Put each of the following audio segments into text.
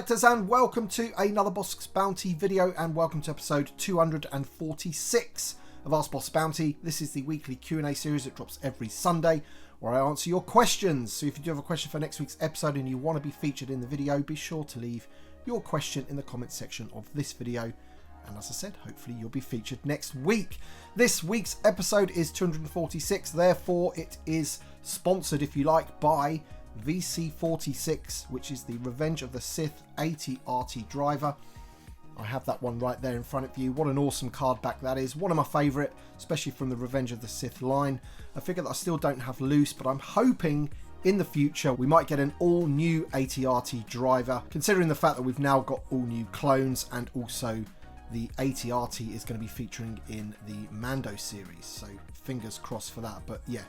collectors, and welcome to another Bossk's Bounty video, and welcome to episode 246 of Ask Boss Bounty. This is the weekly Q&A series that drops every Sunday, where I answer your questions. So if you do have a question for next week's episode and you want to be featured in the video, be sure to leave your question in the comments section of this video. And as I said, hopefully you'll be featured next week. This week's episode is 246, therefore it is sponsored, if you like, by VC46, which is the Revenge of the Sith AT-RT driver. I have that one right there in front of you. What an awesome card back that is. One of my favourite, especially from the Revenge of the Sith line. A figure that I still don't have loose, but I'm hoping in the future we might get an all new AT-RT driver, considering the fact that we've now got all new clones, and also the AT-RT is going to be featuring in the Mando series, so fingers crossed for that. But yeah,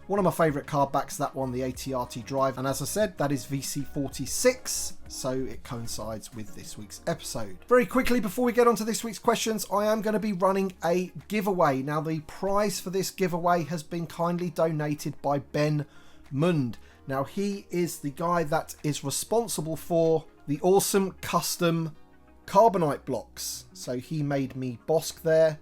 one of my favourite card backs, that one, the AT-RT drive, and as I said, that is VC46, so it coincides with this week's episode. Very quickly, before we get on to this week's questions, I am going to be running a giveaway. Now, the prize for this giveaway has been kindly donated by Ben Mund. Now, he is the guy that is responsible for the awesome custom carbonite blocks. So he made me Bossk there.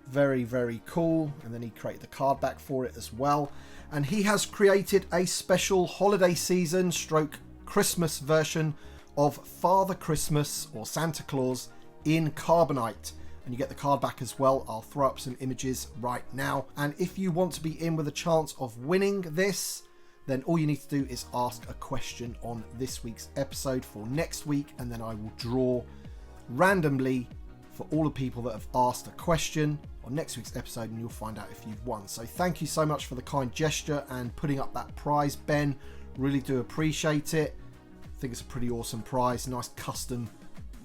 Very, very cool. And then he created the card back for it as well. And he has created a special holiday season stroke Christmas version of Father Christmas or Santa Claus in carbonite. And you get the card back as well. I'll throw up some images right now. And if you want to be in with a chance of winning this, then all you need to do is ask a question on this week's episode for next week. And then I will draw randomly for all the people that have asked a question on next week's episode, and you'll find out if you've won. So thank you so much for the kind gesture and putting up that prize, Ben. Really do appreciate it. I think it's a pretty awesome prize. Nice custom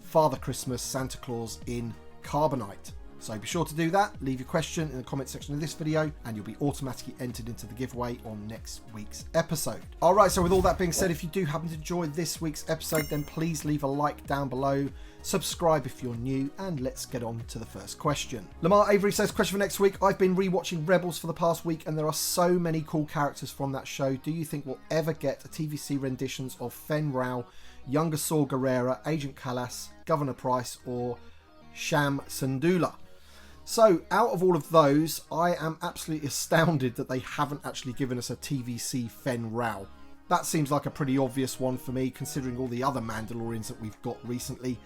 Father Christmas Santa Claus in carbonite. So be sure to do that. Leave your question in the comment section of this video and you'll be automatically entered into the giveaway on next week's episode. Alright, so with all that being said, if you do happen to enjoy this week's episode, then please leave a like down below, subscribe if you're new, and let's get on to the first question. Lamar Avery says, question for next week. I've been rewatching Rebels for the past week and there are so many cool characters from that show. Do you think we'll ever get a TVC renditions of Fenn Rau, younger Saw Gerrera, Agent Kallus, Governor Pryce, or Sham Syndulla? So, out of all of those, I am absolutely astounded that they haven't actually given us a TVC Fenn Rau. That seems like a pretty obvious one for me, considering all the other Mandalorians that we've got recently.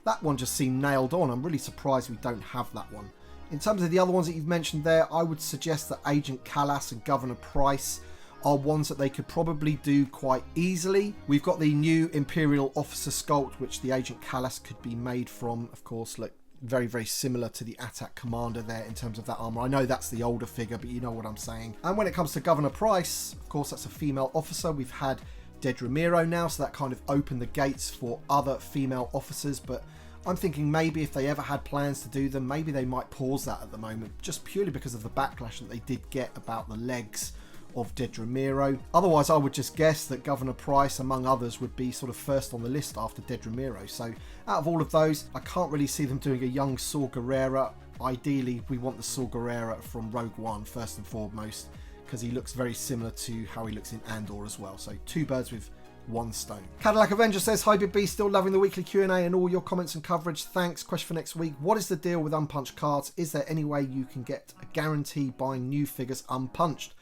That one just seemed nailed on. I'm really surprised we don't have that one. In terms of the other ones that you've mentioned there, I would suggest that Agent Kallus and Governor Pryce are ones that they could probably do quite easily. We've got the new Imperial Officer sculpt, which the Agent Kallus could be made from, of course. Look, very, very similar to the Attack Commander there in terms of that armor. I know that's the older figure, but you know what I'm saying. And when it comes to Governor Pryce, of course, that's a female officer. We've had Dedra Meero now, so that kind of opened the gates for other female officers, but I'm thinking maybe if they ever had plans to do them, maybe they might pause that at the moment, just purely because of the backlash that they did get about the legs of Dedra Meero. Otherwise, I would just guess that Governor Pryce, among others, would be sort of first on the list after Dedra Meero. So out of all of those, I can't really see them doing a young Saw Gerrera. Ideally, we want the Saw Gerrera from Rogue One first and foremost, because he looks very similar to how he looks in Andor as well. So two birds with one stone. Cadillac Avenger says, hi Big B, still loving the weekly Q&A and all your comments and coverage. Thanks. Question for next week. What is the deal with unpunched cards? Is there any way you can get a guarantee buying new figures unpunched?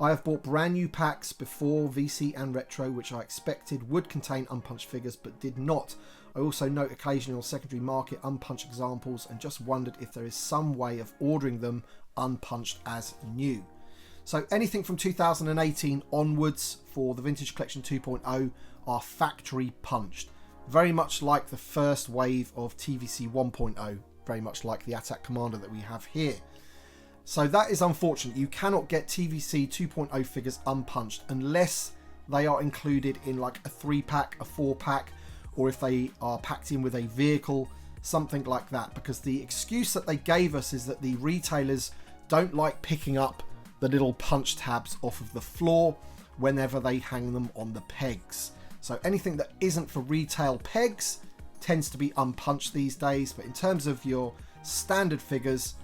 I have bought brand new packs before VC and Retro, which I expected would contain unpunched figures, but did not. I also note occasionally on secondary market unpunched examples and just wondered if there is some way of ordering them unpunched as new. So anything from 2018 onwards for the Vintage Collection 2.0 are factory punched. Very much like the first wave of TVC 1.0, very much like the Attack Commander that we have here. So that is unfortunate. You cannot get TVC 2.0 figures unpunched unless they are included in like a 3-pack, a 4-pack, or if they are packed in with a vehicle, something like that. Because the excuse that they gave us is that the retailers don't like picking up the little punch tabs off of the floor whenever they hang them on the pegs. So anything that isn't for retail pegs tends to be unpunched these days. But in terms of your standard figures,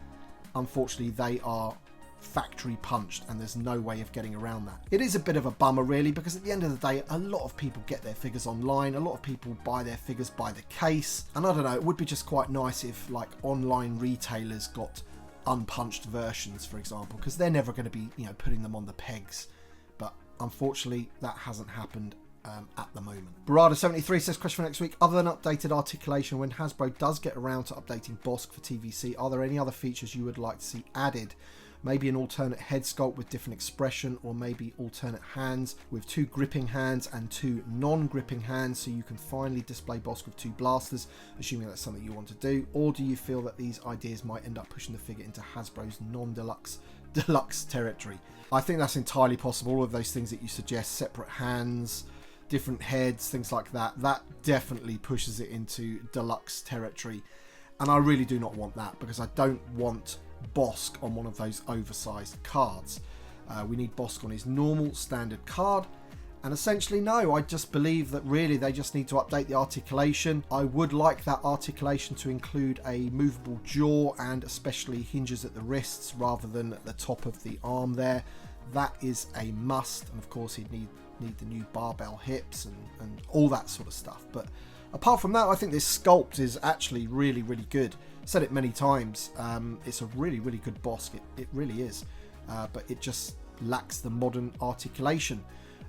unfortunately, they are factory punched, and there's no way of getting around that. It is a bit of a bummer really, because at the end of the day a lot of people get their figures online, a lot of people buy their figures by the case, and I don't know, it would be just quite nice if like online retailers got unpunched versions, for example, because they're never going to be, you know, putting them on the pegs. But unfortunately that hasn't happened at the moment. Barada73 says, question for next week: other than updated articulation, when Hasbro does get around to updating Bossk for TVC, are there any other features you would like to see added? Maybe an alternate head sculpt with different expression, or maybe alternate hands with 2 gripping hands and 2 non-gripping hands, so you can finally display Bossk with 2 blasters, assuming that's something you want to do. Or do you feel that these ideas might end up pushing the figure into Hasbro's deluxe territory? I think that's entirely possible. All of those things that you suggest, separate hands, different heads, things like that, that definitely pushes it into deluxe territory, and I really do not want that, because I don't want Bossk on one of those oversized cards. We need Bossk on his normal standard card, and essentially no, I just believe that really they just need to update the articulation. I would like that articulation to include a movable jaw and especially hinges at the wrists rather than at the top of the arm there. That is a must, and of course he'd need the new barbell hips and all that sort of stuff. But apart from that, I think this sculpt is actually really, really good. Said it many times, it's a really, really good Bossk, it really is, but it just lacks the modern articulation.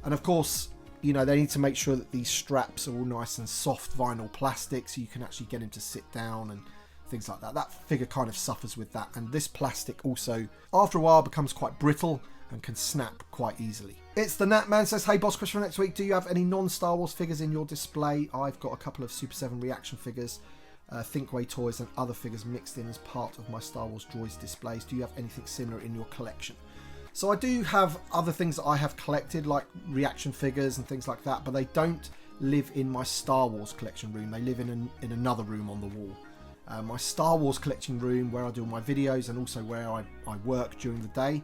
And of course, you know, they need to make sure that these straps are all nice and soft vinyl plastic, so you can actually get him to sit down and things like that. That figure kind of suffers with that, and this plastic also after a while becomes quite brittle and can snap quite easily. It's the Nat Man says, hey Boss, question for next week: do you have any non-Star Wars figures in your display? I've got a couple of Super 7 reaction figures, Thinkway toys and other figures mixed in as part of my Star Wars droids displays. Do you have anything similar in your collection? So I do have other things that I have collected, like reaction figures and things like that, but they don't live in my Star Wars collection room. They live in another room on the wall. My Star Wars collection room, where I do my videos and also where I work during the day,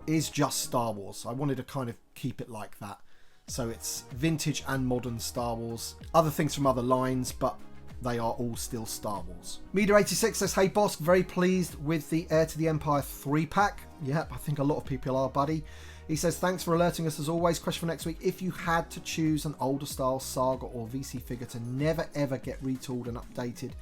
is just Star Wars. I wanted to kind of keep it like that. So it's vintage and modern Star Wars. Other things from other lines, but they are all still Star Wars. Meter86 says, hey Bossk, very pleased with the Heir to the Empire 3-pack. Yep, I think a lot of people are, buddy. He says, thanks for alerting us as always. Question for next week: if you had to choose an older style Saga or VC figure to never ever get retooled and updated,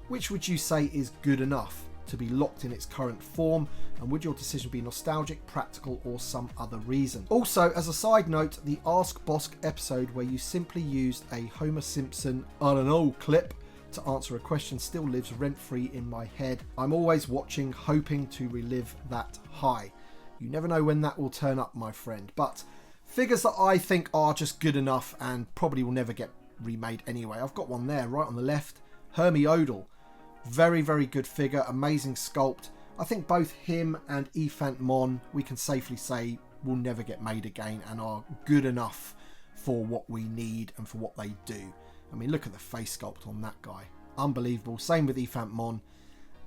which would you say is good enough to be locked in its current form, and would your decision be nostalgic, practical, or some other reason? Also, as a side note, the Ask Bossk episode where you simply used a Homer Simpson I don't know clip to answer a question still lives rent-free in my head. I'm always watching, hoping to relive that high. You never know when that will turn up, my friend. But figures that I think are just good enough and probably will never get remade anyway. I've got one there right on the left, Hermie Odell. Very, very good figure, amazing sculpt. I think both him and Ephant Mon, we can safely say, will never get made again and are good enough for what we need and for what they do. I mean, look at the face sculpt on that guy. Unbelievable. Same with Ephant Mon.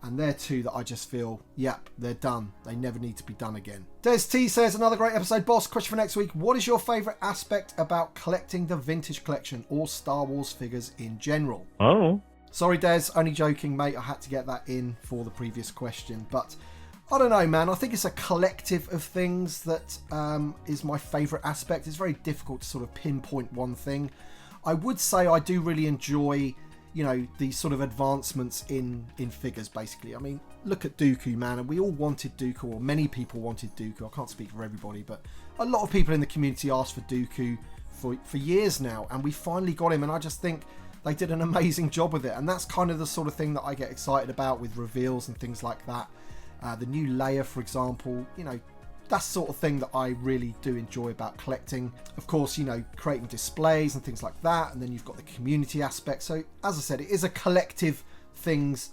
And they're two that I just feel, yep, they're done. They never need to be done again. Des T says, another great episode, Boss. Question for next week: what is your favourite aspect about collecting the vintage collection or Star Wars figures in general? Oh. Sorry, Des, only joking, mate. I had to get that in for the previous question. But I don't know, man. I think it's a collective of things that is my favourite aspect. It's very difficult to sort of pinpoint one thing. I would say I do really enjoy, you know, these sort of advancements in figures, basically. I mean, look at Dooku, man. And we all wanted Dooku, or many people wanted Dooku. I can't speak for everybody, but a lot of people in the community asked for Dooku for years now. And we finally got him. And I just think they did an amazing job with it. And that's kind of the sort of thing that I get excited about with reveals and things like that. The new Leia, for example, you know, that's the sort of thing that I really do enjoy about collecting. Of course, you know, creating displays and things like that. And then you've got the community aspect. So, as I said, it is a collective things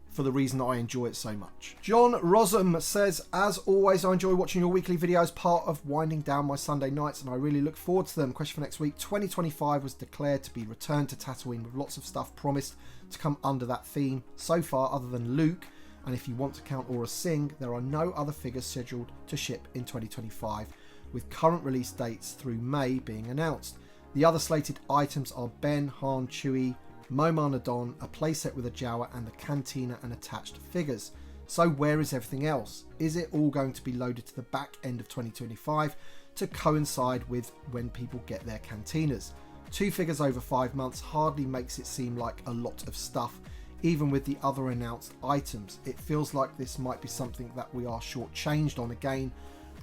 for the reason that I enjoy it so much. John Rosum says, as always, I enjoy watching your weekly videos, part of winding down my Sunday nights, and I really look forward to them. Question for next week: 2025 was declared to be returned to Tatooine, with lots of stuff promised to come under that theme. So far, other than Luke, and if you want to count Aura Singh, there are no other figures scheduled to ship in 2025, with current release dates through May being announced. The other slated items are Ben, Han, Chewie, Moma Nadon, a playset with a Jawa, and the Cantina and attached figures. So where is everything else? Is it all going to be loaded to the back end of 2025 to coincide with when people get their cantinas? 2 figures over 5 months hardly makes it seem like a lot of stuff, even with the other announced items. It feels like this might be something that we are shortchanged on again.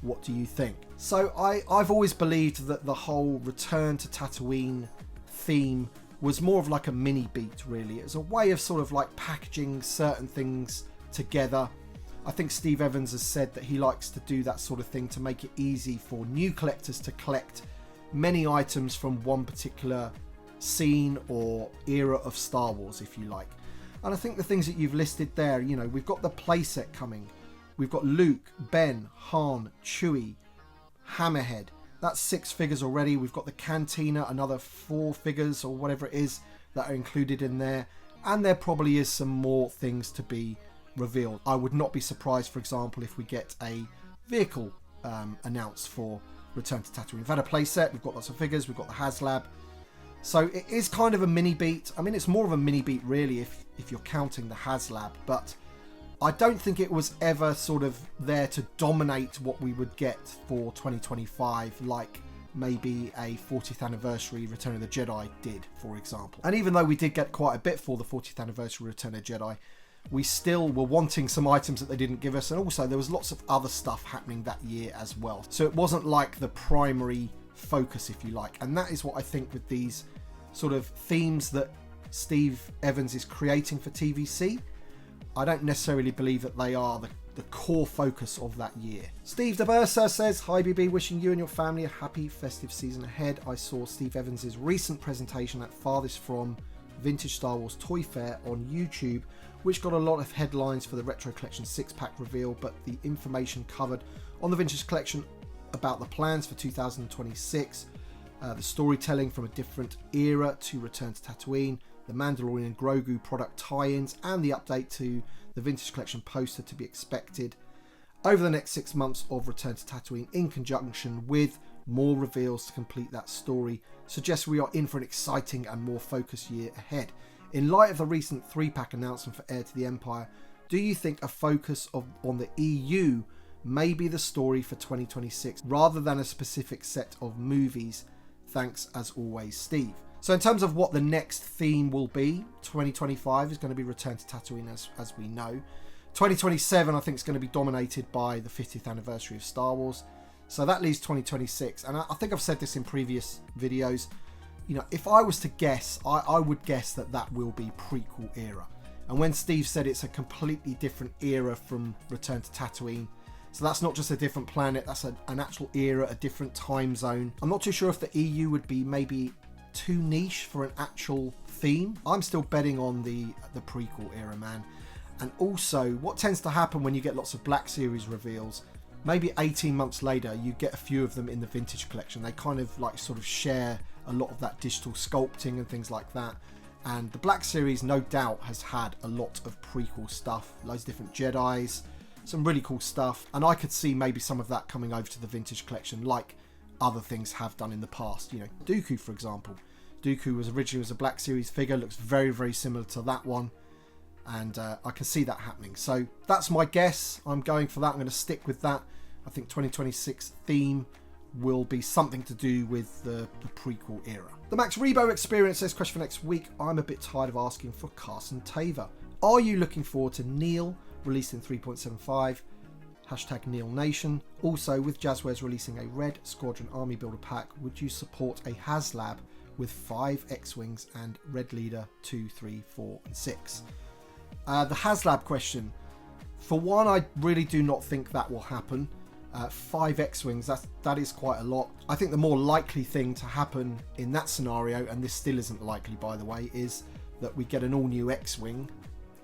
What do you think? So I've always believed that the whole Return to Tatooine theme was more of like a mini beat, really. It was a way of sort of like packaging certain things together. I think Steve Evans has said that he likes to do that sort of thing to make it easy for new collectors to collect many items from one particular scene or era of Star Wars, if you like. And I think the things that you've listed there, you know, we've got the playset coming. We've got Luke, Ben, Han, Chewie, Hammerhead. That's 6 figures already. We've got the Cantina, another 4 figures or whatever it is that are included in there. And there probably is some more things to be revealed. I would not be surprised, for example, if we get a vehicle announced for Return to Tatooine. We've had a playset, we've got lots of figures, we've got the Haslab. So it is kind of a mini beat. I mean, it's more of a mini beat really if you're counting the Haslab, but I don't think it was ever sort of there to dominate what we would get for 2025, like maybe a 40th anniversary Return of the Jedi did, for example. And even though we did get quite a bit for the 40th anniversary Return of the Jedi, we still were wanting some items that they didn't give us, and also there was lots of other stuff happening that year as well. So it wasn't like the primary focus, if you like. And that is what I think with these sort of themes that Steve Evans is creating for TVC. I don't necessarily believe that they are the core focus of that year. Steve DeBursa says, "Hi BB, wishing you and your family a happy festive season ahead. I saw Steve Evans' recent presentation at Farthest From Vintage Star Wars Toy Fair on YouTube, which got a lot of headlines for the Retro Collection 6-pack reveal, but the information covered on the Vintage Collection about the plans for 2026, the storytelling from a different era to Return to Tatooine, the Mandalorian Grogu product tie-ins, and the update to the Vintage Collection poster to be expected over the next 6 months of Return to Tatooine, in conjunction with more reveals to complete that story, suggests we are in for an exciting and more focused year ahead. In light of the recent 3-pack announcement for Heir to the Empire, do you think a focus on the EU may be the story for 2026 rather than a specific set of movies? Thanks as always, Steve." So in terms of what the next theme will be, 2025 is going to be Return to Tatooine, as we know. 2027 I think is going to be dominated by the 50th anniversary of Star Wars. So that leaves 2026, and I think I've said this in previous videos. You know, if I was to guess, I would guess that will be prequel era. And when Steve said it's a completely different era from Return to Tatooine, so that's not just a different planet, that's an actual era, a different time zone. I'm not too sure if the EU would be maybe too niche for an actual theme. I'm still betting on the prequel era, man. And also, what tends to happen when you get lots of Black Series reveals, maybe 18 months later, you get a few of them in the Vintage Collection. They kind of like sort of share a lot of that digital sculpting and things like that. And the Black Series, no doubt, has had a lot of prequel stuff, loads of different Jedis, some really cool stuff. And I could see maybe some of that coming over to the Vintage Collection, like other things have done in the past. You know, Dooku, for example. Dooku was originally a Black Series figure, looks very, very similar to that one. And I can see that happening. So that's my guess. I'm going for that. I'm going to stick with that. I think 2026 theme will be something to do with the prequel era. The Max Rebo Experience says, question for next week. I'm a bit tired of asking for Carson Taver. Are you looking forward to Neel, released in 3.75? Hashtag Neel Nation. Also, with Jazzwares releasing a Red Squadron Army Builder pack, would you support a Haslab with 5 X-Wings and Red Leader 2, 3, 4 and 6? The Haslab question. For one, I really do not think that will happen. 5 X-Wings, that is quite a lot. I think the more likely thing to happen in that scenario, and this still isn't likely by the way, is that we get an all-new X-Wing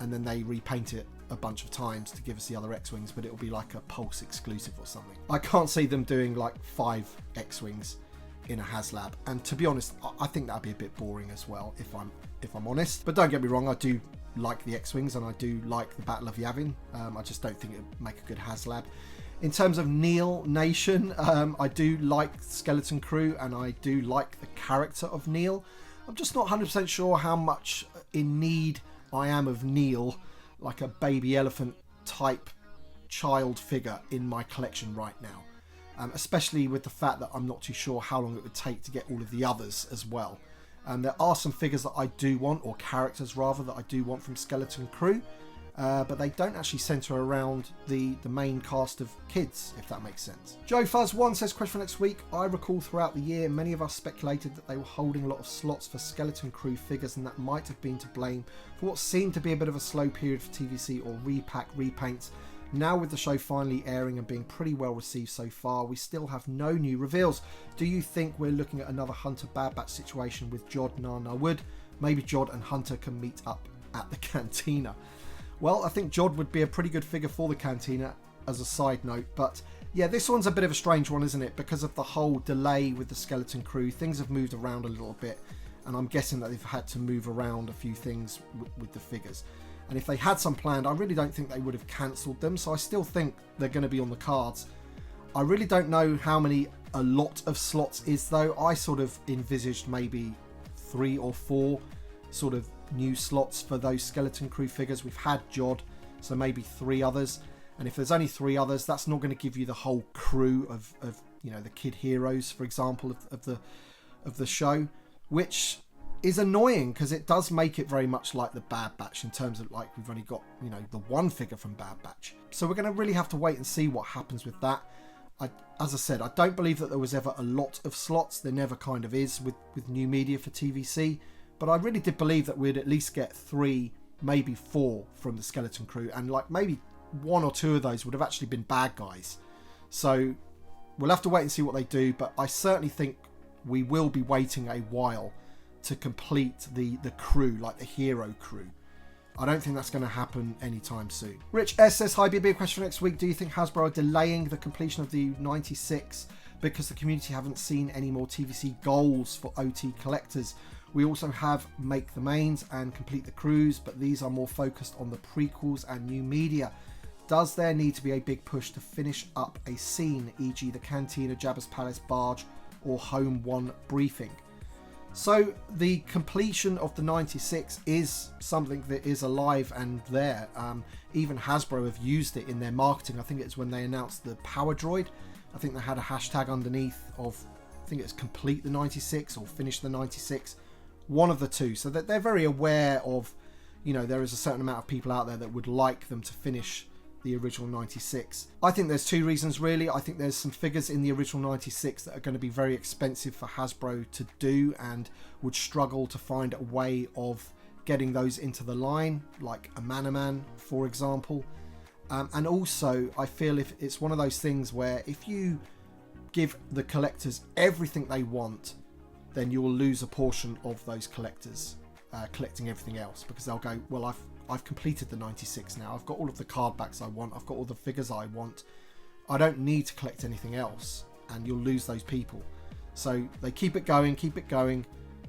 and then they repaint it a bunch of times to give us the other X-Wings, but it'll be like a Pulse exclusive or something. I can't see them doing like 5 X-Wings in a Haslab, and to be honest, I think that'd be a bit boring as well, if I'm honest. But don't get me wrong, I do like the X-Wings and I do like the Battle of Yavin. I just don't think it would make a good Haslab. In terms of Neel Nation, I do like Skeleton Crew and I do like the character of Neel. I'm just not 100% sure how much in need I am of Neel, like a baby elephant type child figure in my collection right now, especially with the fact that I'm not too sure how long it would take to get all of the others as well. There are some figures that I do want, or characters rather, that I do want from Skeleton Crew, but they don't actually centre around the main cast of kids, if that makes sense. Joe Fuzz1 says, question for next week. I recall throughout the year many of us speculated that they were holding a lot of slots for Skeleton Crew figures, and that might have been to blame for what seemed to be a bit of a slow period for TVC or repack repaints. Now with the show finally airing and being pretty well received so far, we still have no new reveals. Do you think we're looking at another Hunter Bad Batch situation with Jod Na Nawood? Maybe Jod and Hunter can meet up at the Cantina. Well, I think Jod would be a pretty good figure for the Cantina as a side note, but yeah, this one's a bit of a strange one, isn't it? Because of the whole delay with the Skeleton Crew, things have moved around a little bit, and I'm guessing that they've had to move around a few things with the figures. And if they had some planned, I really don't think they would have cancelled them, so I still think they're going to be on the cards. I really don't know how many a lot of slots is, though. I sort of envisaged maybe 3 or 4 sort of new slots for those Skeleton Crew figures. We've had Jod, so maybe 3 others. And if there's only 3 others, that's not going to give you the whole crew of you know, the kid heroes, for example, of the show, which is annoying because it does make it very much like the Bad Batch in terms of, like, we've only got, you know, the one figure from Bad Batch. So we're going to really have to wait and see what happens with that. As I said, I don't believe that there was ever a lot of slots. There never kind of is with new media for TVC. But I really did believe that we'd at least get 3, maybe 4 from the Skeleton Crew. And like maybe 1 or 2 of those would have actually been bad guys. So we'll have to wait and see what they do. But I certainly think we will be waiting a while to complete the crew, like the hero crew. I don't think that's going to happen anytime soon. Rich S says, hi BB, a question for next week. Do you think Hasbro are delaying the completion of the 96 because the community haven't seen any more TVC goals for OT collectors? We also have Make the Mains and Complete the Crews, but these are more focused on the prequels and new media. Does there need to be a big push to finish up a scene, e.g. the Cantina, Jabba's Palace, Barge, or Home 1 briefing? So the completion of the 96 is something that is alive and there. Even Hasbro have used it in their marketing. I think it's when they announced the Power Droid. I think they had a hashtag underneath of, I think it's complete the 96 or finish the 96. One of the two. So that they're very aware of, you know, there is a certain amount of people out there that would like them to finish the original 96. I think there's 2 reasons really. I think there's some figures in the original 96 that are going to be very expensive for Hasbro to do and would struggle to find a way of getting those into the line, like a Manaman, for example. And also, I feel if it's one of those things where if you give the collectors everything they want, then you will lose a portion of those collectors collecting everything else, because they'll go, well, I've completed the 96 now. I've got all of the card backs I want. I've got all the figures I want. I don't need to collect anything else, and you'll lose those people. So they keep it going,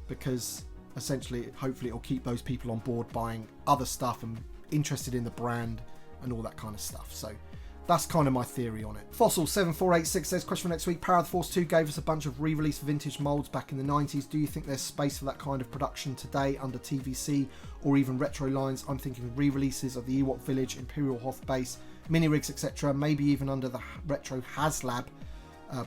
because essentially, hopefully it'll keep those people on board buying other stuff and interested in the brand and all that kind of stuff. So that's kind of my theory on it. Fossil7486 says, question for next week. Power of the Force 2 gave us a bunch of re-released vintage molds back in the 90s. Do you think there's space for that kind of production today under TVC or even retro lines? I'm thinking re-releases of the Ewok Village, Imperial Hoth Base, mini rigs, etc. Maybe even under the retro Haslab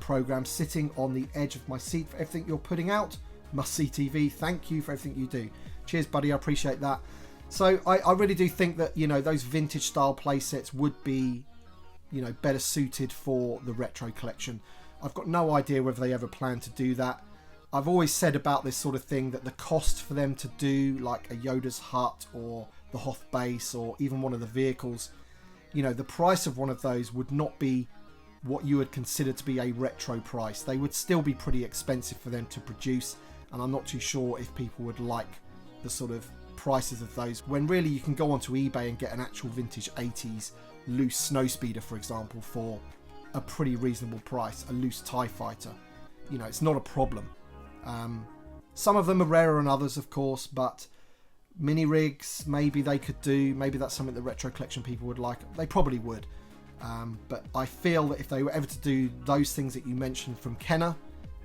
program. Sitting on the edge of my seat for everything you're putting out. Must see TV. Thank you for everything you do. Cheers, buddy. I appreciate that. So I really do think that, you know, those vintage style play sets would be, you know, better suited for the retro collection. I've got no idea whether they ever plan to do that. I've always said about this sort of thing that the cost for them to do like a Yoda's hut or the Hoth base or even one of the vehicles, you know, the price of one of those would not be what you would consider to be a retro price. They would still be pretty expensive for them to produce, and I'm not too sure if people would like the sort of prices of those, when really you can go onto eBay and get an actual vintage 80s loose snowspeeder, for example, for a pretty reasonable price. A loose TIE fighter, you know, it's not a problem. Some of them are rarer than others, of course, but mini rigs, maybe they could do, maybe that's something the retro collection people would like. They probably would, but I feel that if they were ever to do those things that you mentioned from Kenner,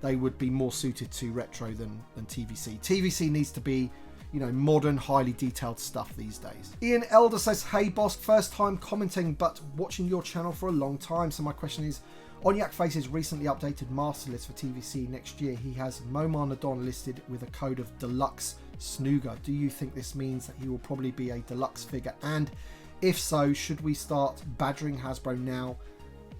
they would be more suited to retro than TVC. TVC needs to be, modern, highly detailed stuff these days. Ian Elder says, hey Bossk, first time commenting, but watching your channel for a long time. So my question is, on Yak Face's recently updated master list for TVC next year, he has Momar Nadon listed with a code of Deluxe Snooger. Do you think this means that he will probably be a Deluxe figure? And if so, should we start badgering Hasbro now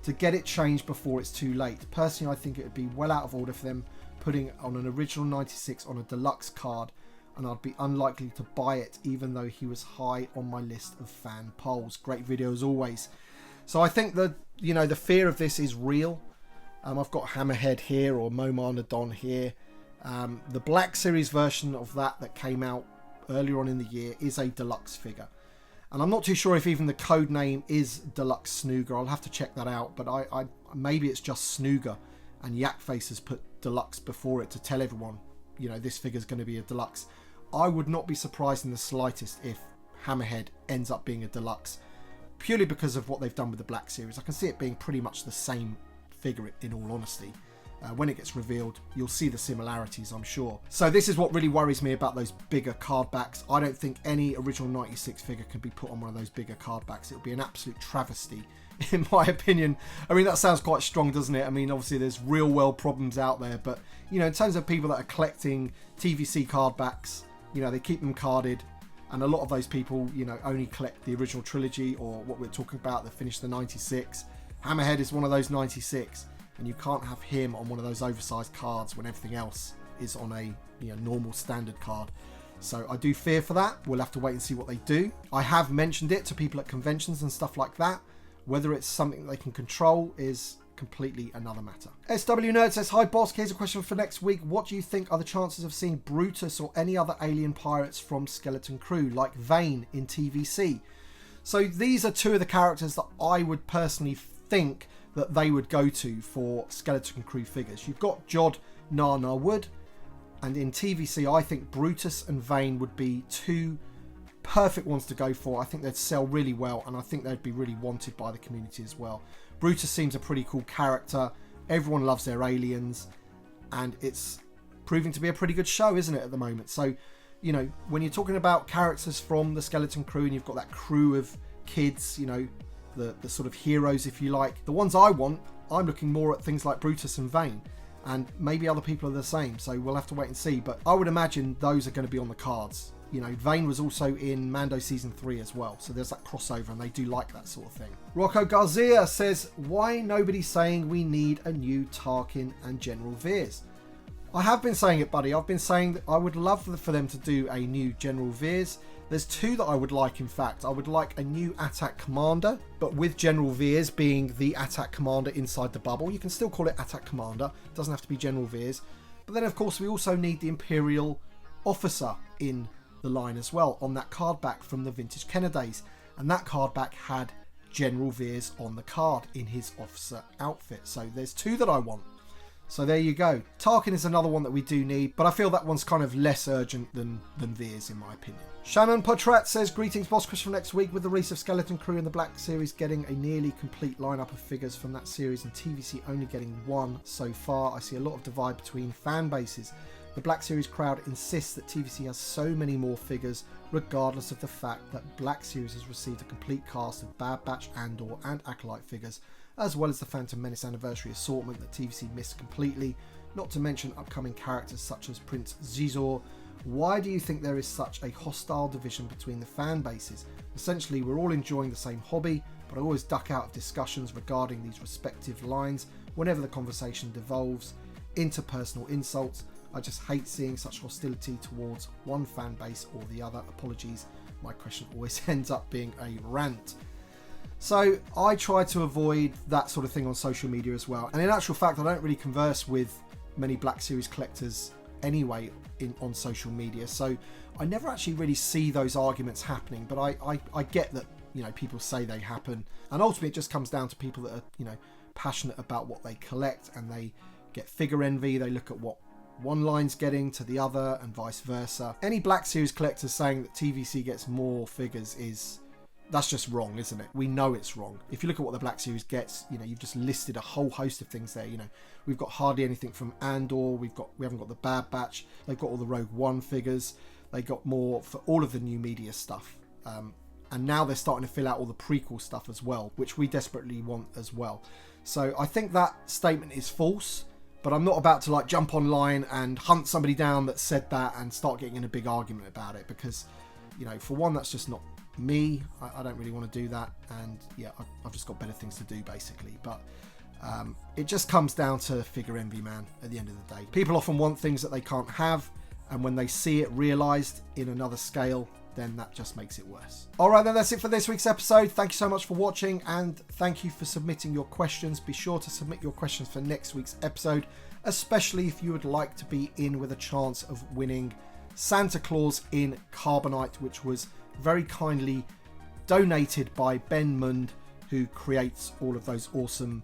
to get it changed before it's too late? Personally, I think it would be well out of order for them putting on an original 96 on a Deluxe card, and I'd be unlikely to buy it even though he was high on my list of fan polls. Great video as always. So I think that, the fear of this is real. I've got Hammerhead here, or Momar Nadon here. The Black Series version of that came out earlier on in the year is a Deluxe figure. And I'm not too sure if even the code name is Deluxe Snooger. I'll have to check that out, but I maybe it's just Snooger, and Yak Face has put Deluxe before it to tell everyone, this figure's going to be a Deluxe. I would not be surprised in the slightest if Hammerhead ends up being a Deluxe, purely because of what they've done with the Black Series. I can see it being pretty much the same figure, in all honesty. When it gets revealed, you'll see the similarities, I'm sure. So this is what really worries me about those bigger card backs. I don't think any original 96 figure can be put on one of those bigger card backs. It would be an absolute travesty, in my opinion. I mean, that sounds quite strong, doesn't it? I mean, obviously there's real world problems out there, but, in terms of people that are collecting TVC card backs, they keep them carded. And a lot of those people, only collect the original trilogy, or what we're talking about, that finished the 96. Hammerhead is one of those 96. And you can't have him on one of those oversized cards when everything else is on a normal standard card. So I do fear for that. We'll have to wait and see what they do. I have mentioned it to people at conventions and stuff like that. Whether it's something they can control is completely another matter. SW Nerd says, hi Bossk, here's a question for next week. What do you think are the chances of seeing Brutus or any other alien pirates from Skeleton Crew, like Vane in TVC? So these are two of the characters that I would personally think that they would go to for Skeleton Crew figures. You've got Jod Na Nawood, and in TVC I think Brutus and Vane would be two perfect ones to go for. I think they'd sell really well, and I think they'd be really wanted by the community as well. Brutus seems a pretty cool character. Everyone loves their aliens, and it's proving to be a pretty good show, isn't it, at the moment? So, when you're talking about characters from the Skeleton Crew, and you've got that crew of kids, the sort of heroes, if you like. The ones I want, I'm looking more at things like Brutus and Vane, and maybe other people are the same, so we'll have to wait and see. But I would imagine those are going to be on the cards. Vane was also in Mando Season 3 as well, so there's that crossover, and they do like that sort of thing. Rocco Garcia says, why nobody's saying we need a new Tarkin and General Veers? I have been saying it, buddy. I've been saying that I would love for them to do a new General Veers. There's two that I would like, in fact. I would like a new Attack Commander, but with General Veers being the Attack Commander inside the bubble. You can still call it Attack Commander. It doesn't have to be General Veers. But then, of course, we also need the Imperial Officer in the line as well, on that card back from the Vintage Kenner days. And that card back had General Veers on the card in his officer outfit. So there's two that I want. So there you go. Tarkin is another one that we do need, but I feel that one's kind of less urgent than Veers, in my opinion. Shannon Potrat says, greetings Bossk, question for next week. With the release of Skeleton Crew and the Black Series getting a nearly complete lineup of figures from that series, and TVC only getting one so far, I see a lot of divide between fan bases. The Black Series crowd insists that TVC has so many more figures, regardless of the fact that Black Series has received a complete cast of Bad Batch, Andor and Acolyte figures, as well as the Phantom Menace Anniversary assortment that TVC missed completely, not to mention upcoming characters such as Prince Zizor. Why do you think there is such a hostile division between the fan bases? Essentially, we're all enjoying the same hobby, but I always duck out of discussions regarding these respective lines whenever the conversation devolves into personal insults. I just hate seeing such hostility towards one fan base or the other. Apologies, my question always ends up being a rant. So I try to avoid that sort of thing on social media as well. And in actual fact, I don't really converse with many Black Series collectors anyway on social media. So I never actually really see those arguments happening. But I get that, people say they happen. And ultimately it just comes down to people that are, passionate about what they collect, and they get figure envy. They look at what one line's getting to the other and vice versa. Any Black Series collectors saying that TVC gets more figures that's just wrong, isn't it? We know it's wrong. If you look at what the Black Series gets, you've just listed a whole host of things there. We've got hardly anything from Andor. We haven't got the Bad Batch. They've got all the Rogue One figures. They got more for all of the new media stuff. And now they're starting to fill out all the prequel stuff as well, which we desperately want as well. So I think that statement is false, but I'm not about to like jump online and hunt somebody down that said that and start getting in a big argument about it, because, you know, for one, that's just not me. I don't really want to do that, and yeah, I've just got better things to do basically. But it just comes down to figure envy, man, at the end of the day. People often want things that they can't have, and when they see it realized in another scale, then that just makes it worse. Alright then, that's it for this week's episode. Thank you so much for watching, and thank you for submitting your questions. Be sure to submit your questions for next week's episode, especially if you would like to be in with a chance of winning Santa Claus in Carbonite, which was very kindly donated by Ben Mund, who creates all of those awesome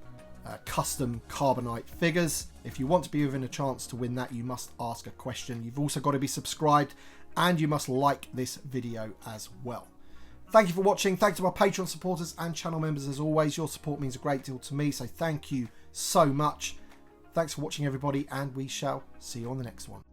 custom Carbonite figures. If you want to be within a chance to win that, you must ask a question. You've also got to be subscribed, and you must like this video as well. Thank you for watching. Thanks to my Patreon supporters and channel members as always. Your support means a great deal to me, so thank you so much. Thanks for watching, everybody, and we shall see you on the next one.